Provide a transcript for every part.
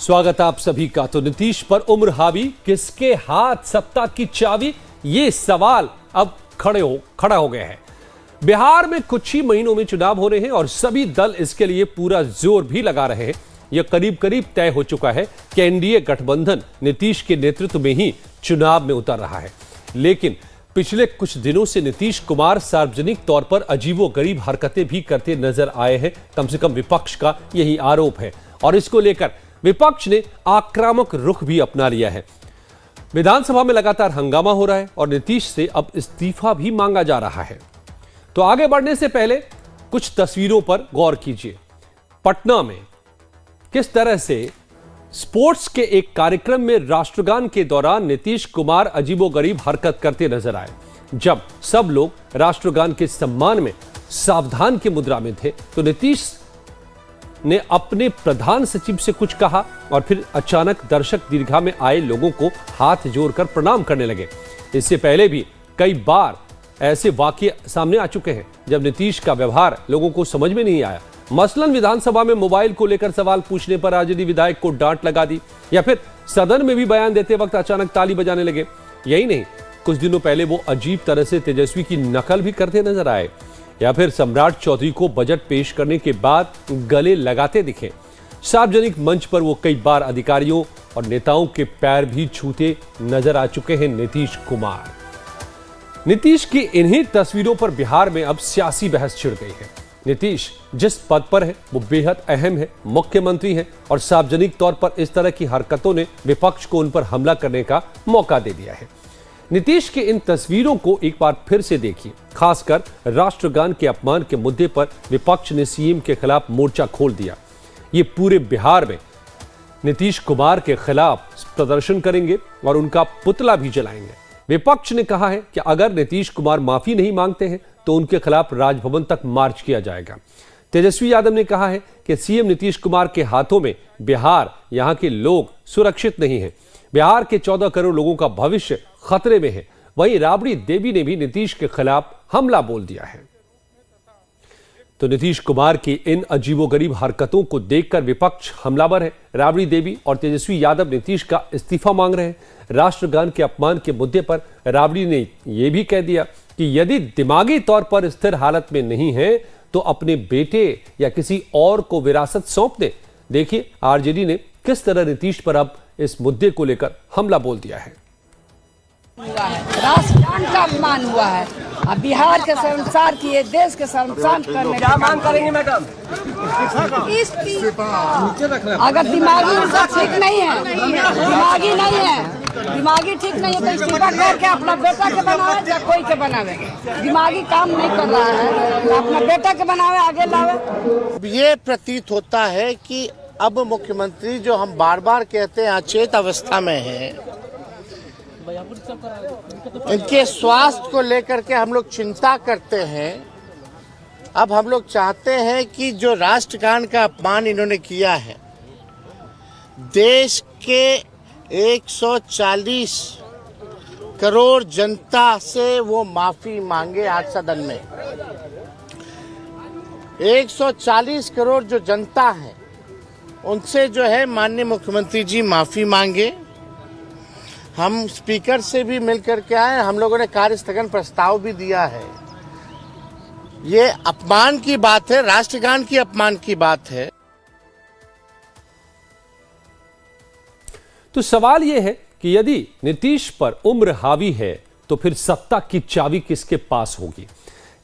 स्वागत आप सभी का। तो नीतीश पर उम्र हावी, किसके हाथ सत्ता की चाबी, ये सवाल अब खड़ा हो गया है। बिहार में कुछ ही महीनों में चुनाव हो रहे हैं और सभी दल इसके लिए पूरा जोर भी लगा रहे हैं। यह करीब करीब तय हो चुका है कि एनडीए गठबंधन नीतीश के नेतृत्व में ही चुनाव में उतर रहा है। लेकिन पिछले कुछ दिनों से नीतीश कुमार सार्वजनिक तौर पर अजीबोगरीब हरकतें भी करते नजर आए हैं। कम से कम विपक्ष का यही आरोप है और इसको लेकर विपक्ष ने आक्रामक रुख भी अपना लिया है। विधानसभा में लगातार हंगामा हो रहा है और नीतीश से अब इस्तीफा भी मांगा जा रहा है। तो आगे बढ़ने से पहले कुछ तस्वीरों पर गौर कीजिए। पटना में किस तरह से स्पोर्ट्स के एक कार्यक्रम में राष्ट्रगान के दौरान नीतीश कुमार अजीबोगरीब हरकत करते नजर आए। जब सब लोग राष्ट्रगान के सम्मान में सावधान की मुद्रा में थे तो नीतीश ने अपने प्रधान सचिव से कुछ कहा और फिर अचानक दर्शक दीर्घा में आए लोगों को हाथ जोड़कर प्रणाम करने लगे। इससे पहले भी कई बार ऐसे वाकये सामने आ चुके हैं जब नीतीश का व्यवहार लोगों को समझ में नहीं आया। मसलन विधानसभा में मोबाइल को लेकर सवाल पूछने पर आरजेडी विधायक को डांट लगा दी, या फिर सदन में भी बयान देते वक्त अचानक ताली बजाने लगे। यही नहीं, कुछ दिनों पहले वो अजीब तरह से तेजस्वी की नकल भी करते नजर आए, या फिर सम्राट चौधरी को बजट पेश करने के बाद गले लगाते दिखे। सार्वजनिक मंच पर वो कई बार अधिकारियों और नेताओं के पैर भी छूते नजर आ चुके हैं नीतीश कुमार। नीतीश की इन्हीं तस्वीरों पर बिहार में अब सियासी बहस छिड़ गई है। नीतीश जिस पद पर है वो बेहद अहम है, मुख्यमंत्री है, और सार्वजनिक तौर पर इस तरह की हरकतों ने विपक्ष को उन पर हमला करने का मौका दे दिया है। नीतीश की इन तस्वीरों को एक बार फिर से देखिए। खासकर राष्ट्रगान के अपमान के मुद्दे पर विपक्ष ने सीएम के खिलाफ मोर्चा खोल दिया। ये पूरे बिहार में नीतीश कुमार के खिलाफ प्रदर्शन करेंगे और उनका पुतला भी जलाएंगे। विपक्ष ने कहा है कि अगर नीतीश कुमार माफी नहीं मांगते हैं तो उनके खिलाफ राजभवन तक मार्च किया जाएगा। तेजस्वी यादव ने कहा है कि सीएम नीतीश कुमार के हाथों में बिहार, यहां के लोग सुरक्षित नहीं है। बिहार के 14 करोड़ लोगों का भविष्य खतरे में है। वहीं राबड़ी देवी ने भी नीतीश के खिलाफ हमला बोल दिया है। तो नीतीश कुमार की इन अजीबोगरीब हरकतों को देखकर विपक्ष हमलावर है। राबड़ी देवी और तेजस्वी यादव नीतीश का इस्तीफा मांग रहे हैं। राष्ट्रगान के अपमान के मुद्दे पर राबड़ी ने यह भी कह दिया कि यदि दिमागी तौर पर स्थिर हालत में नहीं है तो अपने बेटे या किसी और को विरासत सौंप दे। देखिए आरजेडी ने किस तरह नीतीश पर अब इस मुद्दे को लेकर हमला बोल दिया है। राष्ट्रगान का अपमान हुआ है। अब बिहार के शर्मसार किए, देश के शर्मसार करने क्या मांग करेंगे मैडम? अगर दिमागी ठीक नहीं है, दिमागी ठीक नहीं है तो इस्तीफा करके अपना बेटा के बनावे या कोई के बनावे। दिमागी काम नहीं कर रहा है तो अपना बेटा के बनावे, आगे लावे। ये प्रतीत होता है कि अब मुख्यमंत्री जो हम बार बार कहते हैं अचेत अवस्था में है, इनके स्वास्थ्य को लेकर के हम लोग चिंता करते हैं। अब हम लोग चाहते हैं कि जो राष्ट्रगान का अपमान इन्होंने किया है, देश के 140 करोड़ जनता से वो माफी मांगे। आज सदन में 140 करोड़ जो जनता है उनसे जो है माननीय मुख्यमंत्री जी माफी मांगे। हम स्पीकर से भी मिलकर के आए, हम लोगों ने कार्य स्थगन प्रस्ताव भी दिया है। ये अपमान की बात है, राष्ट्रगान की अपमान की बात है। तो सवाल यह है कि यदि नीतीश पर उम्र हावी है तो फिर सत्ता की चाबी किसके पास होगी?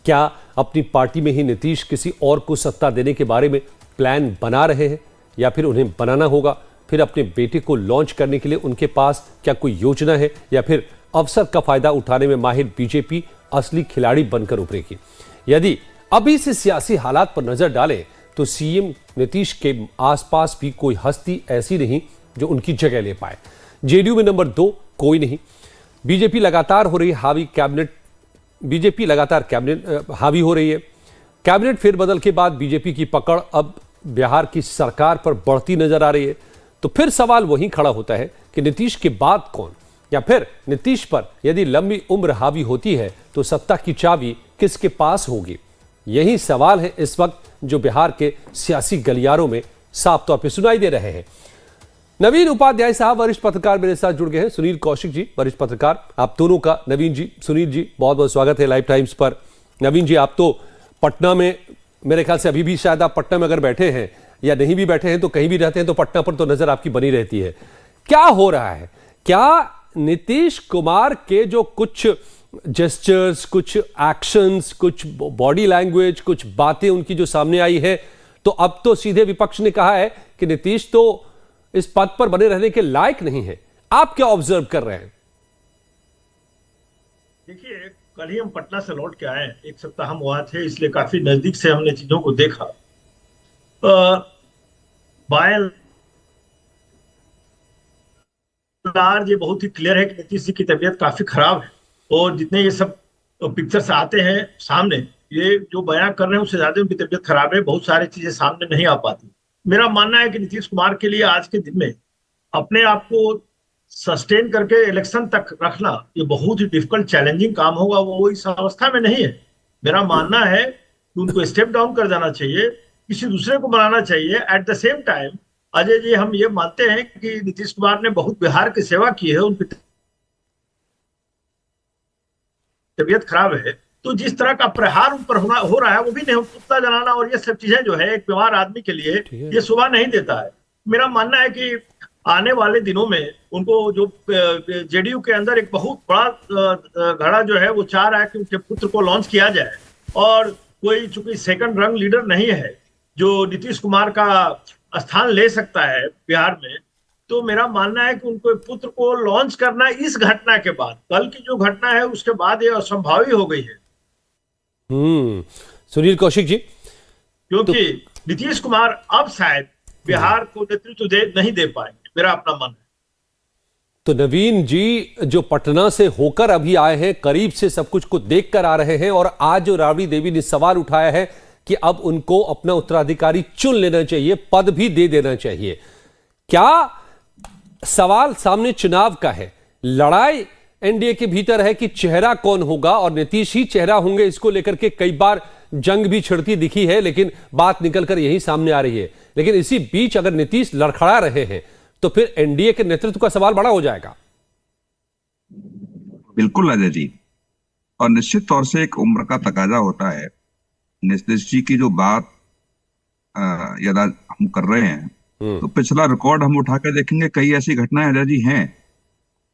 क्या अपनी पार्टी में ही नीतीश किसी और को सत्ता देने के बारे में प्लान बना रहे हैं, या फिर उन्हें बनाना होगा? फिर अपने बेटे को लॉन्च करने के लिए उनके पास क्या कोई योजना है, या फिर अवसर का फायदा उठाने में माहिर बीजेपी असली खिलाड़ी बनकर उभरेगी? यदि अभी से सियासी हालात पर नजर डालें तो सीएम नीतीश के आसपास भी कोई हस्ती ऐसी नहीं जो उनकी जगह ले पाए। जेडीयू में नंबर 2 कोई नहीं। बीजेपी लगातार हो रही हावी हो रही है। कैबिनेट फेरबदल के बाद बीजेपी की पकड़ अब बिहार की सरकार पर बढ़ती नजर आ रही है। तो फिर सवाल वहीं खड़ा होता है कि नीतीश के बाद कौन, या फिर नीतीश पर यदि लंबी उम्र हावी होती है तो सत्ता की चाबी किसके पास होगी? यही सवाल है इस वक्त जो बिहार के सियासी गलियारों में साफ तौर पर सुनाई दे रहे हैं। नवीन उपाध्याय साहब वरिष्ठ पत्रकार मेरे साथ जुड़ गए हैं। सुनील कौशिक जी वरिष्ठ पत्रकार, आप दोनों का, नवीन जी, सुनील जी, बहुत बहुत स्वागत है लाइव टाइम्स पर। नवीन जी, आप तो पटना में, मेरे ख्याल से अभी भी शायद आप पटना में अगर बैठे हैं या नहीं भी बैठे हैं तो कहीं भी रहते हैं तो पटना पर तो नजर आपकी बनी रहती है। क्या हो रहा है? क्या नीतीश कुमार के जो कुछ जेस्चर्स, कुछ एक्शंस, कुछ बॉडी लैंग्वेज, कुछ बातें उनकी जो सामने आई है, तो अब तो सीधे विपक्ष ने कहा है कि नीतीश तो इस पद पर बने रहने के लायक नहीं है। आप क्या ऑब्जर्व कर रहे हैं? देखिए, कल ही हम पटना से लौट के आए, एक सप्ताह हम वहां थे, इसलिए काफी नजदीक से हमने चीजों को देखा। बाय एंड लार्ज ये बहुत ही क्लियर है कि नीतीश जी की तबीयत काफी खराब है, और जितने ये सब पिक्चर्स आते हैं सामने, ये जो बयान कर रहे हैं उससे ज्यादा उनकी तबीयत खराब है। बहुत सारी चीजें सामने नहीं आ पाती। मेरा मानना है कि नीतीश कुमार के लिए आज के दिन में अपने आप को सस्टेन करके इलेक्शन तक रखना ये बहुत ही डिफिकल्ट, चैलेंजिंग काम होगा। वो इस अवस्था में नहीं है। मेरा मानना है कि उनको स्टेप डाउन कर जाना चाहिए, किसी दूसरे को बनाना चाहिए। At the same time Ajay ji, हम ये मानते हैं कि नीतीश कुमार ने बहुत बिहार की सेवा की है, उनकी तबीयत खराब है, तो जिस तरह का प्रहार उन पर हो रहा है वो भी नहीं, कुत्ता जलाना और ये सब चीजें जो है एक बीमार आदमी के लिए ये शोभा नहीं देता है। मेरा मानना है कि आने वाले दिनों में उनको, जो जेडीयू के अंदर एक बहुत बड़ा घड़ा जो है वो चाह रहा है कि उनके पुत्र को लॉन्च किया जाए, और कोई चूंकि सेकंड रंग लीडर नहीं है जो नीतीश कुमार का स्थान ले सकता है बिहार में, तो मेरा मानना है कि उनको पुत्र को लॉन्च करना इस घटना के बाद, कल की जो घटना है उसके बाद ये असंभावी हो गई है। सुनील कौशिक जी, क्योंकि नीतीश कुमार अब शायद बिहार को नेतृत्व नहीं दे पाएंगे, मेरा अपना मन है। तो नवीन जी जो पटना से होकर अभी आए हैं, करीब से सब कुछ को देख कर आ रहे हैं, और आज जो राबड़ी देवी ने सवाल उठाया है कि अब उनको अपना उत्तराधिकारी चुन लेना चाहिए, पद भी दे देना चाहिए। क्या सवाल सामने चुनाव का है? लड़ाई एनडीए के भीतर है कि चेहरा कौन होगा, और नीतीश ही चेहरा होंगे, इसको लेकर के कई बार जंग भी छिड़ती दिखी है, लेकिन बात निकलकर यही सामने आ रही है। लेकिन इसी बीच अगर नीतीश लड़खड़ा रहे हैं तो फिर एनडीए के नेतृत्व का सवाल बड़ा हो जाएगा। बिल्कुल अजय जी, और निश्चित तौर से एक उम्र का तकाजा होता है। नीतीश जी की जो बात यदा हम कर रहे हैं तो पिछला रिकॉर्ड हम उठा के देखेंगे, कई ऐसी घटनाएं अजय जी हैं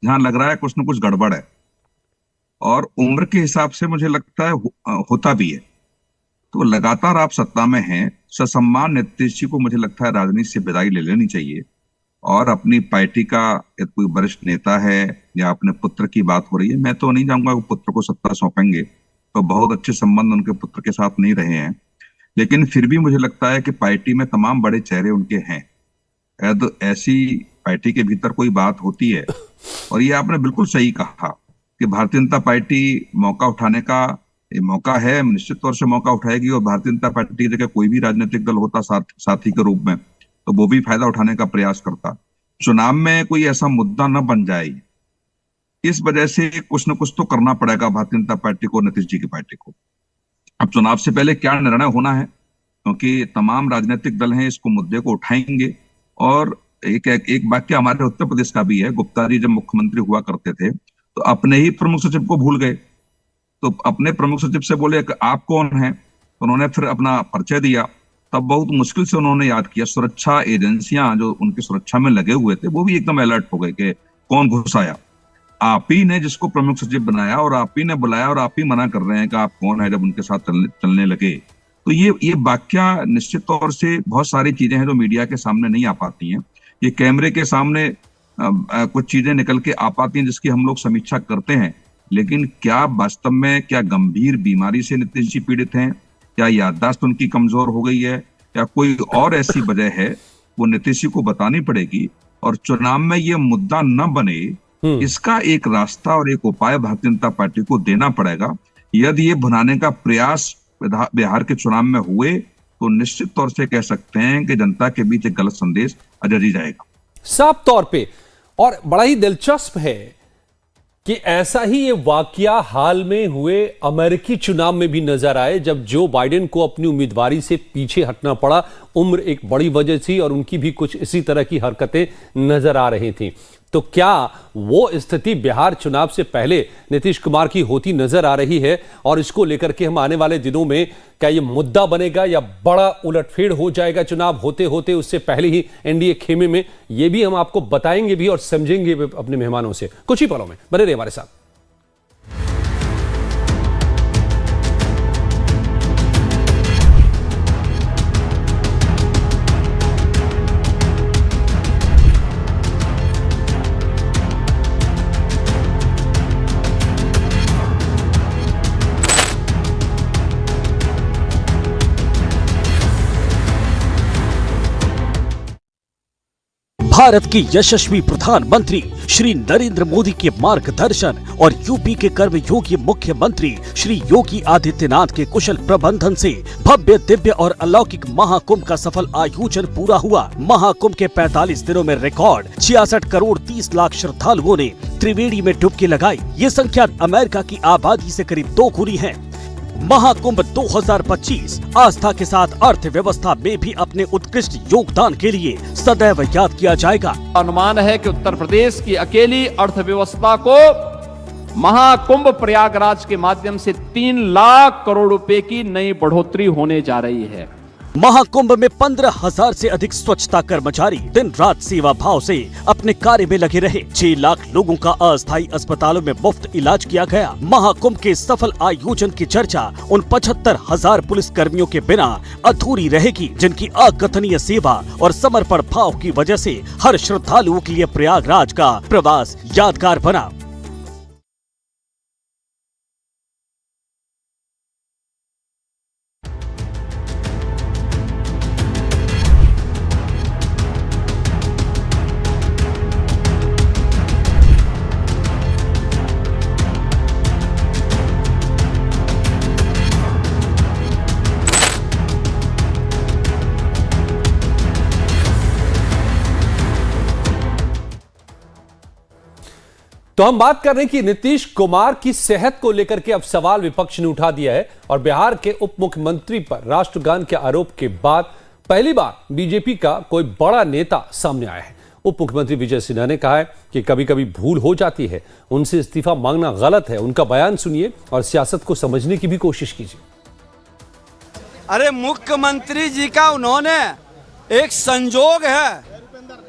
जहां लग रहा है कुछ न कुछ गड़बड़ है, और उम्र के हिसाब से मुझे लगता है होता भी है। तो लगातार आप सत्ता में हैं, ससम्मान नीतीश जी को मुझे लगता है राजनीति से विदाई ले लेनी चाहिए, और अपनी पार्टी का कोई वरिष्ठ नेता है या अपने पुत्र की बात हो रही है, मैं तो नहीं चाहूंगा कि पुत्र को सत्ता सौंपेंगे, तो बहुत अच्छे संबंध उनके पुत्र के साथ नहीं रहे हैं, लेकिन फिर भी मुझे लगता है कि पार्टी में तमाम बड़े चेहरे उनके हैं। तो ऐसी पार्टी के भीतर कोई बात होती है, और ये आपने बिल्कुल सही कहा कि भारतीय जनता पार्टी मौका उठाने का मौका है, निश्चित तौर से मौका उठाएगी, और भारतीय जनता पार्टी की जगह कोई भी राजनीतिक दल होता साथी के रूप में, तो वो भी फायदा उठाने का प्रयास करता। चुनाव में कोई ऐसा मुद्दा न बन जाए, इस वजह से कुछ न कुछ तो करना पड़ेगा भारतीय जनता पार्टी को, नीतीश जी की पार्टी को। अब चुनाव से पहले क्या निर्णय होना है, क्योंकि तमाम राजनीतिक दल हैं इसको मुद्दे को उठाएंगे। और एक वाक्य हमारे उत्तर प्रदेश का भी है, गुप्ता जी जब मुख्यमंत्री हुआ करते थे तो अपने ही प्रमुख सचिव को भूल गए, तो अपने प्रमुख सचिव से बोले कि आप कौन हैं, तो उन्होंने फिर अपना परिचय दिया, तब बहुत मुश्किल से उन्होंने याद किया। सुरक्षा एजेंसियां जो उनकी सुरक्षा में लगे हुए थे वो भी एकदम अलर्ट हो गए कि कौन घुसाया। आप ही ने जिसको प्रमुख सचिव बनाया, और आप ही ने बुलाया, और आप ही मना कर रहे हैं कि आप कौन है, जब उनके साथ चलने लगे। तो ये वाक्या निश्चित तौर से बहुत सारी चीजें हैं जो मीडिया के सामने नहीं आ पाती हैं। ये कैमरे के सामने कुछ चीजें निकल के आ पाती हैं जिसकी हम लोग समीक्षा करते हैं, लेकिन क्या वास्तव में क्या गंभीर बीमारी से नीतीश जी पीड़ित हैं, क्या याददाश्त उनकी कमजोर हो गई है, या कोई और ऐसी वजह है, वो नीतीश जी को बतानी पड़ेगी। और चुनाव में ये मुद्दा न बने, इसका एक रास्ता और एक उपाय भारतीय जनता पार्टी को देना पड़ेगा। यदि ये बनाने का प्रयास बिहार के चुनाव में हुए तो निश्चित तौर से कह सकते हैं कि जनता के बीच एक गलत संदेश अजय जी जाएगा, साफ तौर पे। और बड़ा ही दिलचस्प है कि ऐसा ही ये वाकया हाल में हुए अमेरिकी चुनाव में भी नजर आए, जब जो बाइडेन को अपनी उम्मीदवारी से पीछे हटना पड़ा। उम्र एक बड़ी वजह थी और उनकी भी कुछ इसी तरह की हरकतें नजर आ रही थी। तो क्या वो स्थिति बिहार चुनाव से पहले नीतीश कुमार की होती नजर आ रही है, और इसको लेकर के हम आने वाले दिनों में क्या ये मुद्दा बनेगा या बड़ा उलटफेर हो जाएगा चुनाव होते होते उससे पहले ही एनडीए खेमे में? ये भी हम आपको बताएंगे भी और समझेंगे भी अपने मेहमानों से कुछ ही पलों में। बने रहिए हमारे साथ। भारत की यशस्वी प्रधानमंत्री श्री नरेंद्र मोदी के मार्गदर्शन और यूपी के कर्मयोगी मुख्यमंत्री श्री योगी आदित्यनाथ के कुशल प्रबंधन से भव्य, दिव्य और अलौकिक महाकुंभ का सफल आयोजन पूरा हुआ। महाकुंभ के 45 दिनों में रिकॉर्ड 66 करोड़ 30 लाख श्रद्धालुओं ने त्रिवेणी में डुबकी लगाई। ये संख्या अमेरिका की आबादी से करीब 2 गुनी है। महाकुंभ 2025 आस्था के साथ अर्थव्यवस्था में भी अपने उत्कृष्ट योगदान के लिए सदैव याद किया जाएगा। अनुमान है कि उत्तर प्रदेश की अकेली अर्थव्यवस्था को महाकुंभ प्रयागराज के माध्यम से 3 लाख करोड़ रुपए की नई बढ़ोतरी होने जा रही है। महाकुंभ में 15,000 से अधिक स्वच्छता कर्मचारी दिन रात सेवा भाव से अपने कार्य में लगे रहे। 6 लाख लोगों का अस्थायी अस्पतालों में मुफ्त इलाज किया गया। महाकुंभ के सफल आयोजन की चर्चा उन 75,000 पुलिस कर्मियों के बिना अधूरी रहेगी, जिनकी अकथनीय सेवा और समर्पण भाव की वजह से हर श्रद्धालुओं के लिए प्रयागराज का प्रवास यादगार बना। तो हम बात कर रहे हैं कि नीतीश कुमार की सेहत को लेकर के अब सवाल विपक्ष ने उठा दिया है, और बिहार के उप मुख्यमंत्री पर राष्ट्रगान के आरोप के बाद पहली बार बीजेपी का कोई बड़ा नेता सामने आया है। उप मुख्यमंत्री विजय सिन्हा ने कहा है कि कभी कभी भूल हो जाती है, उनसे इस्तीफा मांगना गलत है। उनका बयान सुनिए और सियासत को समझने की भी कोशिश कीजिए। अरे मुख्यमंत्री जी का उन्होंने एक संजोग है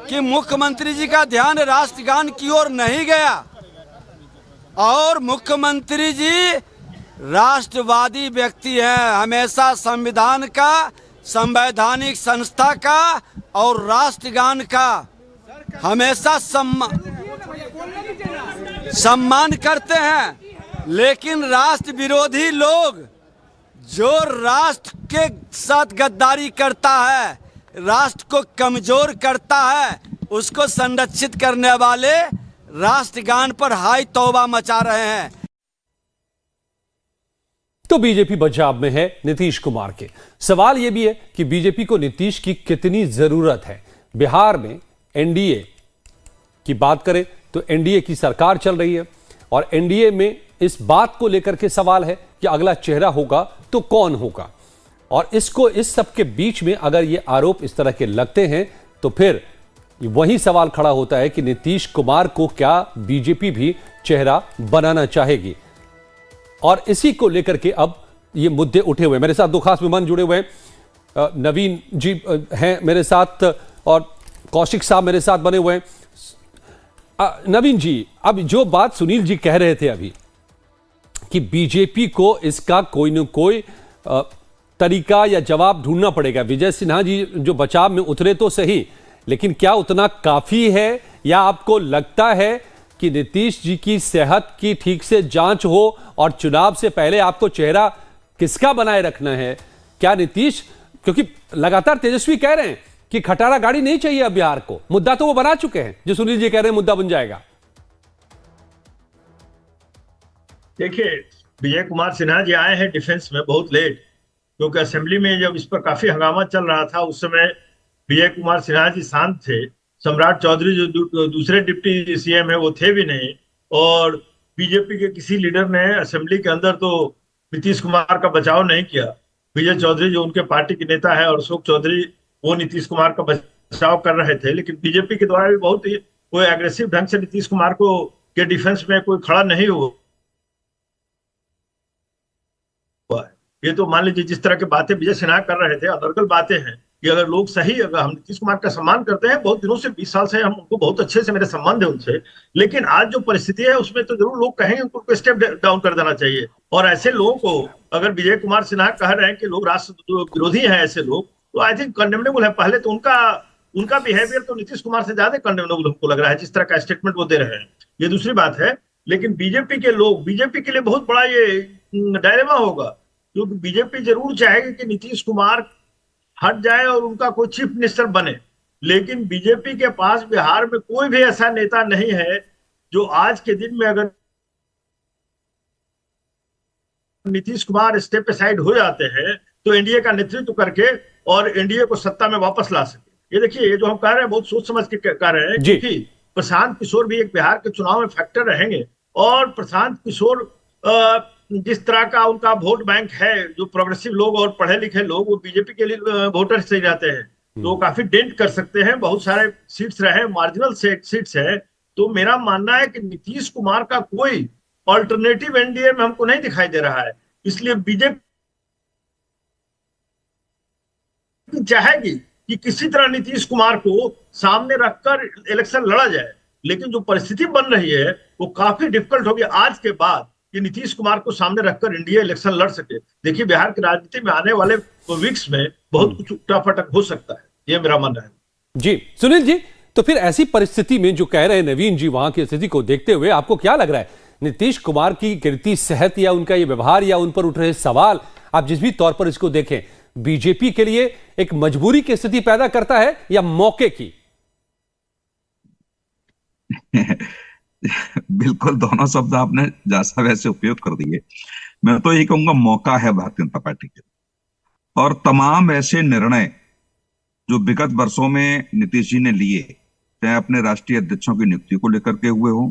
कि मुख्यमंत्री जी का ध्यान राष्ट्रगान की ओर नहीं गया, और मुख्यमंत्री जी राष्ट्रवादी व्यक्ति हैं। हमेशा संविधान का, संवैधानिक संस्था का और राष्ट्रगान का हमेशा सम्मान करते हैं। लेकिन राष्ट्र विरोधी लोग जो राष्ट्र के साथ गद्दारी करता है, राष्ट्र को कमजोर करता है, उसको संरक्षित करने वाले राष्ट्रगान पर हाय तौबा मचा रहे हैं। तो बीजेपी पंजाब में है नीतीश कुमार के। सवाल यह भी है कि बीजेपी को नीतीश की कितनी जरूरत है। बिहार में एनडीए की बात करें तो एनडीए की सरकार चल रही है, और एनडीए में इस बात को लेकर के सवाल है कि अगला चेहरा होगा तो कौन होगा। और इसको इस सब के बीच में अगर ये आरोप इस तरह के लगते हैं तो फिर वही सवाल खड़ा होता है कि नीतीश कुमार को क्या बीजेपी भी चेहरा बनाना चाहेगी। और इसी को लेकर के अब ये मुद्दे उठे हुए। मेरे साथ 2 खास मेहमान जुड़े हुए हैं। नवीन जी हैं मेरे साथ और कौशिक साहब मेरे साथ बने हुए हैं। नवीन जी, अब जो बात सुनील जी कह रहे थे अभी कि बीजेपी को इसका कोई न कोई तरीका या जवाब ढूंढना पड़ेगा। विजय सिन्हा जी जो बचाव में उतरे तो सही, लेकिन क्या उतना काफी है, या आपको लगता है कि नीतीश जी की सेहत की ठीक से जांच हो और चुनाव से पहले आपको चेहरा किसका बनाए रखना है? क्या नीतीश, क्योंकि लगातार तेजस्वी कह रहे हैं कि खटारा गाड़ी नहीं चाहिए अब बिहार को, मुद्दा तो वो बना चुके हैं, जो सुनील जी कह रहे हैं मुद्दा बन जाएगा। देखिए, विजय कुमार सिन्हा जी आए हैं डिफेंस में बहुत लेट, क्योंकि असेंबली में जब इस पर काफी हंगामा चल रहा था उस समय विजय कुमार सिन्हा जी शांत थे। सम्राट चौधरी जो दूसरे डिप्टी सीएम है वो थे भी नहीं, और बीजेपी के किसी लीडर ने असेंबली के अंदर तो नीतीश कुमार का बचाव नहीं किया। विजय चौधरी जो उनके पार्टी के नेता है और अशोक चौधरी वो नीतीश कुमार का बचाव कर रहे थे, लेकिन बीजेपी के द्वारा भी बहुत ही कोई एग्रेसिव ढंग से नीतीश कुमार को के डिफेंस में कोई खड़ा नहीं हुआ। ये तो मान लीजिए जिस तरह की बातें विजय सिन्हा कर रहे थे, अदरगल बातें हैं कि अगर लोग सही, अगर हम नीतीश कुमार का सम्मान करते हैं, बहुत दिनों से 20 साल से हम उनको बहुत अच्छे से मेरे संबंध है उनसे, लेकिन आज जो परिस्थिति है उसमें तो जरूर लोग कहेंगे उनको स्टेप डाउन कर देना चाहिए। और ऐसे लोगों को अगर विजय कुमार सिन्हा कह रहे हैं कि लोग राष्ट्र विरोधी हैं, ऐसे लोग तो आई थिंक कंडेमनेबल है। पहले तो उनका बिहेवियर तो नीतीश कुमार से ज्यादा कंडेमनेबल हमको लग रहा है, जिस तरह का स्टेटमेंट वो दे रहे हैं। ये दूसरी बात है। लेकिन बीजेपी के लोग, बीजेपी के लिए बहुत बड़ा ये डायलेमा होगा, क्योंकि बीजेपी जरूर चाहेगी कि नीतीश कुमार हट जाए और उनका कोई चीफ मिनिस्टर बने, लेकिन बीजेपी के पास बिहार में कोई भी ऐसा नेता नहीं है जो आज के दिन में अगर नीतीश कुमार स्टेप असाइड हो जाते हैं तो एनडीए का नेतृत्व करके और एनडीए को सत्ता में वापस ला सके। ये देखिए, ये जो हम कह रहे हैं बहुत सोच समझ के कह रहे हैं, क्योंकि प्रशांत किशोर भी एक बिहार के चुनाव में फैक्टर रहेंगे। और प्रशांत किशोर जिस तरह का उनका वोट बैंक है, जो प्रोग्रेसिव लोग और पढ़े लिखे लोग वो बीजेपी के लिए वोटर से जाते हैं, तो वो काफी डेंट कर सकते हैं। बहुत सारे सीट्स रहे, मार्जिनल सीट्स है। तो मेरा मानना है कि नीतीश कुमार का कोई ऑल्टरनेटिव एनडीए में हमको नहीं दिखाई दे रहा है। इसलिए बीजेपी चाहेगी कि किसी तरह नीतीश कुमार को सामने रखकर इलेक्शन लड़ा जाए, लेकिन जो परिस्थिति बन रही है वो काफी डिफिकल्ट होगी आज के बाद कि नीतीश कुमार को सामने रखकर इंडिया इलेक्शन लड़ सके। देखिए, बिहार की राजनीति में आने वाले वीक्स में बहुत कुछ उठापटक हो सकता है, ये मेरा मानना है। जी सुनील जी, तो फिर ऐसी परिस्थिति में जो कह रहे हैं नवीन जी, वहां की स्थिति को देखते हुए आपको क्या लग रहा है, नीतीश कुमार की गिरती सेहत या उनका ये व्यवहार या उन पर उठ रहे सवाल, आप जिस भी तौर पर इसको देखें, बीजेपी के लिए एक मजबूरी की स्थिति पैदा करता है या मौके की? बिल्कुल, दोनों शब्द आपने जैसा वैसे उपयोग कर दिए। मैं तो यही कहूंगा मौका है भारतीय जनता पार्टी के, और तमाम ऐसे निर्णय जो विगत वर्षों में नीतीश जी ने लिए, चाहे अपने राष्ट्रीय अध्यक्षों की नियुक्ति को लेकर के हुए हों,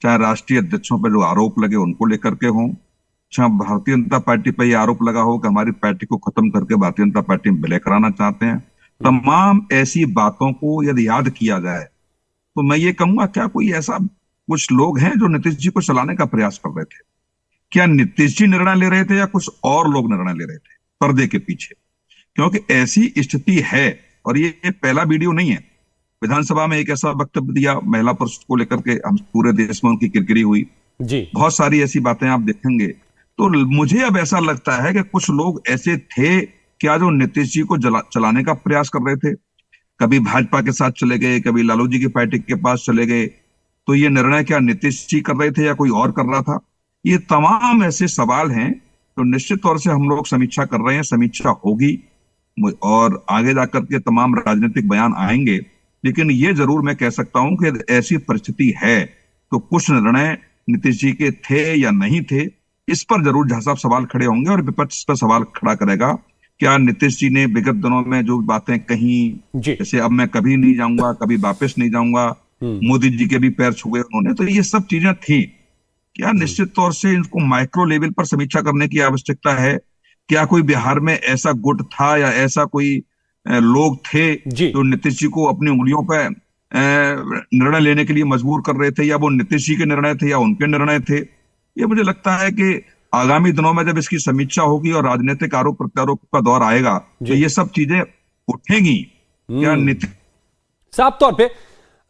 चाहे राष्ट्रीय अध्यक्षों पर जो आरोप लगे उनको लेकर के हों, चाहे भारतीय जनता पार्टी पर यह आरोप लगा हो कि हमारी पार्टी को खत्म करके भारतीय जनता पार्टी में विलय कराना चाहते हैं, तमाम ऐसी बातों को यदि याद किया जाए तो मैं ये कहूंगा, क्या कोई ऐसा कुछ लोग हैं जो नीतीश जी को चलाने का प्रयास कर रहे थे? क्या नीतीश जी निर्णय ले रहे थे या कुछ और लोग निर्णय ले रहे थे पर्दे के पीछे? क्योंकि ऐसी स्थिति है, और ये पहला वीडियो नहीं है। विधानसभा में एक ऐसा वक्तव्य दिया महिला पुरुष को लेकर के, हम पूरे देश में उनकी किरकिरी हुई जी। बहुत सारी ऐसी बातें आप देखेंगे। तो मुझे अब ऐसा लगता है कि कुछ लोग ऐसे थे क्या जो नीतीश जी को चलाने का प्रयास कर रहे थे, कभी भाजपा के साथ चले गए, कभी लालू जी की पार्टी के पास चले गए। तो ये निर्णय क्या नीतीश जी कर रहे थे या कोई और कर रहा था? ये तमाम ऐसे सवाल हैं तो निश्चित तौर से हम लोग समीक्षा कर रहे हैं, समीक्षा होगी और आगे जाकर के तमाम राजनीतिक बयान आएंगे। लेकिन ये जरूर मैं कह सकता हूं कि ऐसी परिस्थिति है तो कुछ निर्णय नीतीश जी के थे या नहीं थे, इस पर जरूर जहां साहब सवाल खड़े होंगे और विपक्ष पर सवाल खड़ा करेगा। क्या नीतीश जी ने विगत दिनों में जो बातें कही, जैसे अब मैं कभी नहीं जाऊंगा, कभी वापस नहीं जाऊंगा, मोदी जी के भी पैर छुए उन्होंने, तो ये सब चीजें थी। क्या निश्चित तौर से इनको माइक्रो लेवल पर समीक्षा करने की आवश्यकता है? क्या कोई बिहार में ऐसा गुट था या ऐसा कोई लोग थे जो नीतीश जी को अपनी उंगलियों पर निर्णय लेने के लिए मजबूर कर रहे थे, या वो नीतीश जी के निर्णय थे या उनके निर्णय थे? ये मुझे लगता है कि आगामी दिनों में जब इसकी समीक्षा होगी और राजनीतिक आरोप प्रत्यारोप का दौर आएगा तो ये सब चीजें उठेंगी। क्या नीतीश साफ तौर पे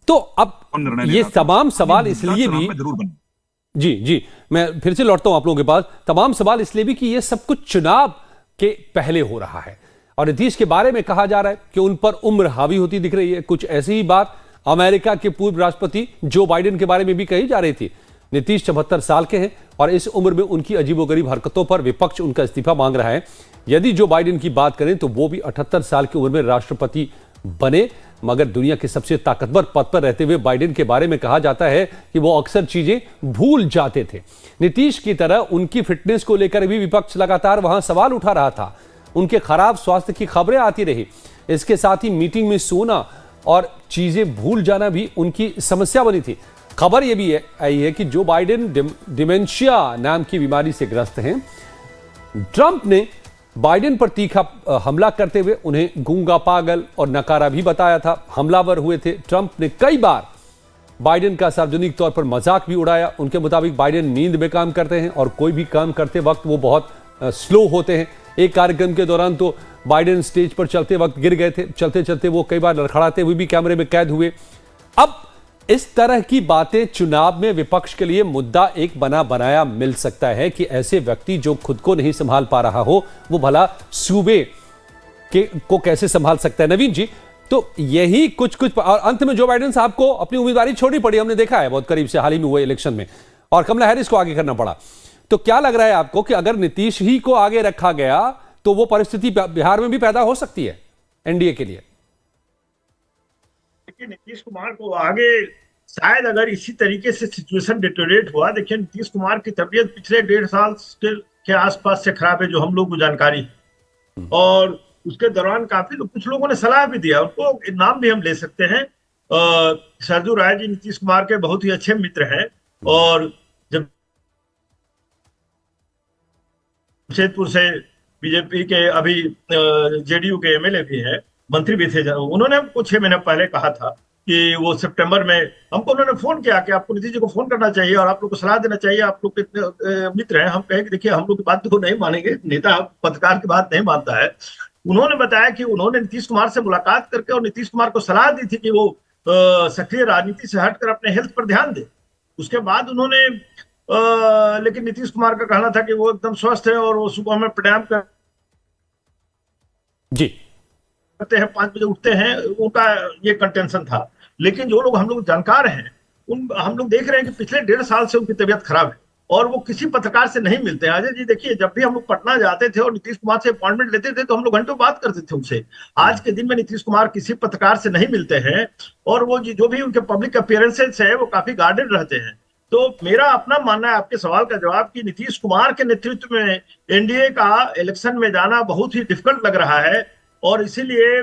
तो अब ये तमाम सवाल इसलिए भी जरूर जी मैं फिर से लौटता हूं आप लोगों के पास, तमाम सवाल इसलिए भी कि ये सब कुछ चुनाव के पहले हो रहा है और नीतीश के बारे में कहा जा रहा है कि उन पर उम्र हावी होती दिख रही है। कुछ ऐसी ही बात अमेरिका के पूर्व राष्ट्रपति जो बाइडेन के बारे में भी कही जा रही थी। नीतीश 74 साल के हैं और इस उम्र में उनकी अजीबोगरीब हरकतों पर विपक्ष उनका इस्तीफा मांग रहा है। यदि जो बाइडेन की बात करें तो वो भी 78 साल की उम्र में राष्ट्रपति बने, मगर दुनिया के सबसे ताकतवर पद पर रहते हुए बाइडेन के बारे में कहा जाता है कि वो अक्सर चीजें भूल जाते थे। नीतीश की तरह उनकी फिटनेस को लेकर भी विपक्ष लगातार वहां सवाल उठा रहा था। उनके खराब स्वास्थ्य की खबरें आती रही। इसके साथ ही मीटिंग में सोना और चीजें भूल जाना भी उनकी समस्या बनी थी। खबर यह भी आई है कि जो बाइडेन डिमेंशिया नाम की बीमारी से ग्रस्त हैं। ट्रंप ने बाइडेन पर तीखा हमला करते हुए उन्हें गूंगा, पागल और नकारा भी बताया था। हमलावर हुए थे। ट्रंप ने कई बार बाइडेन का सार्वजनिक तौर पर मजाक भी उड़ाया। उनके मुताबिक बाइडेन नींद में काम करते हैं और कोई भी काम करते वक्त वो बहुत स्लो होते हैं। एक कार्यक्रम के दौरान तो बाइडेन स्टेज पर चलते वक्त गिर गए थे। चलते चलते वो कई बार लड़खड़ाते हुए भी कैमरे में कैद हुए। अब इस तरह की बातें चुनाव में विपक्ष के लिए मुद्दा एक बना बनाया मिल सकता है कि ऐसे व्यक्ति जो खुद को नहीं संभाल पा रहा हो वो भला सूबे को कैसे संभाल सकता है। नवीन जी, तो यही कुछ और अंत में जो बाइडेन साहब को अपनी उम्मीदवारी छोड़नी पड़ी, हमने देखा है बहुत करीब से हाल ही में हुए इलेक्शन में, और कमला हैरिस को आगे करना पड़ा। तो क्या लग रहा है आपको कि अगर नीतीश ही को आगे रखा गया तो वो परिस्थिति बिहार में भी पैदा हो सकती है एनडीए के लिए? देखिए, नीतीश कुमार को आगे शायद अगर इसी तरीके से सिचुएशन डिटोरेट हुआ, देखिए नीतीश कुमार की तबीयत पिछले 1.5 साल के आसपास से खराब है, जो हम लोग को जानकारी है। और उसके दौरान काफी कुछ लोगों ने सलाह भी दिया, उनको नाम भी हम ले सकते हैं। सरजू राय जी नीतीश कुमार के बहुत ही अच्छे मित्र हैं, और जब जमशेदपुर से बीजेपी के अभी जेडीयू के एमएलए भी हैं, मंत्री भी थे, उन्होंने हमको 6 महीने पहले कहा था कि वो सितंबर में हमको उन्होंने फोन किया कि आपको नीतीश जी को फोन करना चाहिए और आप लोग को सलाह देना चाहिए, आप लोग कितने मित्र हैं। हम कहे कि देखिए, हम लोग की बात तो नहीं मानेंगे, नेता पत्रकार की बात नहीं मानता है। उन्होंने बताया कि उन्होंने नीतीश कुमार से मुलाकात करके और नीतीश कुमार को सलाह दी थी कि वो सक्रिय राजनीति से हटकर अपने हेल्थ पर ध्यान दे। उसके बाद उन्होंने लेकिन नीतीश कुमार का कहना था कि वो एकदम स्वस्थ है और वो सुबह में प्राणायाम करते हैं, 5 बजे उठते हैं, उनका ये कंटेंशन था। लेकिन जो लोग हम लोग जानकार हैं, हम लोग देख रहे हैं कि पिछले 1.5 साल से उनकी तबीयत खराब है और वो किसी पत्रकार से नहीं मिलते हैं। अजय जी देखिए, जब भी हम लोग पटना जाते थे और नीतीश कुमार से अपॉइंटमेंट लेते थे तो हम लोग घंटों बात करते थे उनसे। आज के दिन में नीतीश कुमार किसी पत्रकार से नहीं मिलते हैं और वो जो भी उनके पब्लिक अपीयरेंसेस है वो काफी गार्डेड रहते हैं। तो मेरा अपना मानना है आपके सवाल का जवाब कि नीतीश कुमार के नेतृत्व में एनडीए का इलेक्शन में जाना बहुत ही डिफिकल्ट लग रहा है, और इसीलिए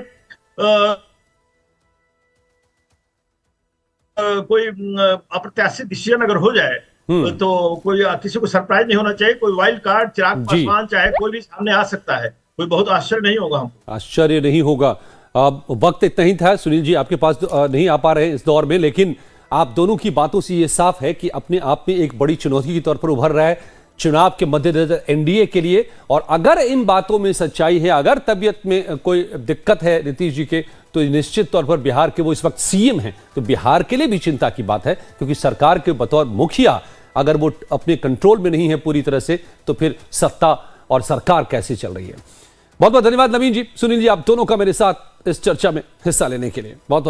कोई अप्रत्याशित डिसीजन अगर हो जाए तो कोई किसी को सरप्राइज नहीं होना चाहिए। कोई वाइल्ड कार्ड चिराग पासवान चाहे कोई भी सामने आ सकता है, कोई बहुत आश्चर्य नहीं होगा। हमको आश्चर्य नहीं होगा। वक्त इतना ही था, सुनील जी आपके पास नहीं आ पा रहे हैं इस दौर में, लेकिन आप दोनों की बातों से ये साफ है कि अपने आप में एक बड़ी चुनौती के तौर पर उभर रहा है चुनाव के मद्देनजर एनडीए के लिए। और अगर इन बातों में सच्चाई है, अगर तबीयत में कोई दिक्कत है नीतीश जी के, तो निश्चित तौर पर बिहार के वो इस वक्त सीएम हैं, तो बिहार के लिए भी चिंता की बात है, क्योंकि सरकार के बतौर मुखिया अगर वो अपने कंट्रोल में नहीं है पूरी तरह से, तो फिर सत्ता और सरकार कैसे चल रही है। बहुत बहुत धन्यवाद नवीन जी, सुनील जी, आप दोनों का मेरे साथ इस चर्चा में हिस्सा लेने के लिए। बहुत बहुत